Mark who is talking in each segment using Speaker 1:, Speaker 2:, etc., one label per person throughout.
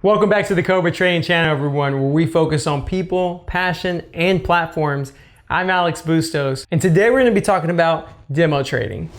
Speaker 1: Welcome back to the Cobra Trading Channel, everyone, where we focus on people, passion, and platforms. I'm Alex Bustos, and today we're going to be talking about demo trading.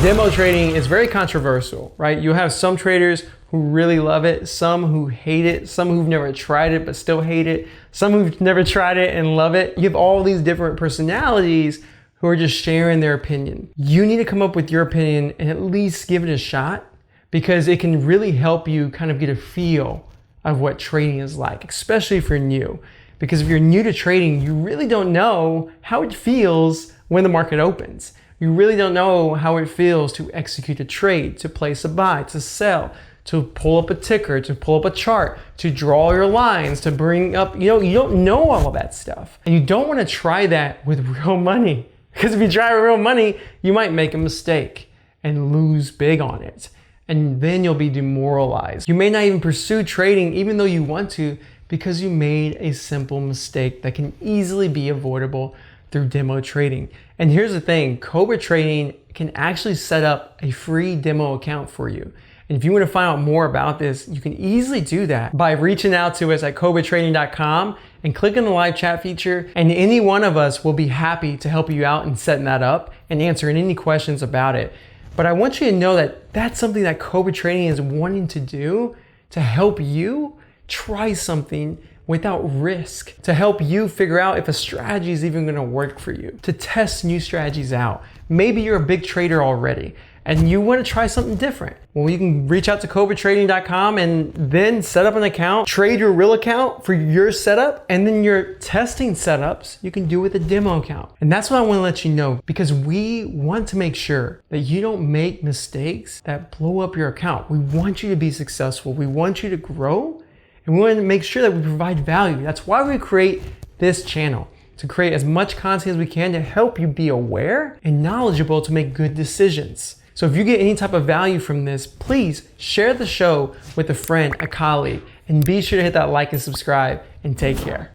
Speaker 1: Demo trading is very controversial, right? You have some traders who really love it, some who hate it, some who've never tried it but still hate it, some who've never tried it and love it. You have all these different personalities who are just sharing their opinion. You need to come up with your opinion and at least give it a shot, because it can really help you kind of get a feel of what trading is like, especially if you're new. Because if you're new to trading, you really don't know how it feels when the market opens. You really don't know how it feels to execute a trade, to place a buy, to sell, to pull up a ticker, to pull up a chart, to draw your lines, to bring up, you don't know all of that stuff. And you don't want to try that with real money. Because if you try with real money, you might make a mistake and lose big on it. And then you'll be demoralized. You may not even pursue trading even though you want to, because you made a simple mistake that can easily be avoidable through demo trading. And here's the thing, Cobra Trading can actually set up a free demo account for you. And if you want to find out more about this, you can easily do that by reaching out to us at cobratrading.com and click on the live chat feature, and any one of us will be happy to help you out in setting that up and answering any questions about it. But I want you to know that that's something that Cobra Trading is wanting to do, to help you try something without risk, to help you figure out if a strategy is even going to work for you, to test new strategies out. Maybe you're a big trader already and you want to try something different. Well, you can reach out to cobratrading.com and then set up an account, trade your real account for your setup, and then your testing setups you can do with a demo account. And that's what I want to let you know, because we want to make sure that you don't make mistakes that blow up your account. We want you to be successful. We want you to grow, and we want to make sure that we provide value. That's why we create this channel, to create as much content as we can to help you be aware and knowledgeable to make good decisions. So if you get any type of value from this, please share the show with a friend, a colleague, and be sure to hit that like and subscribe, and take care.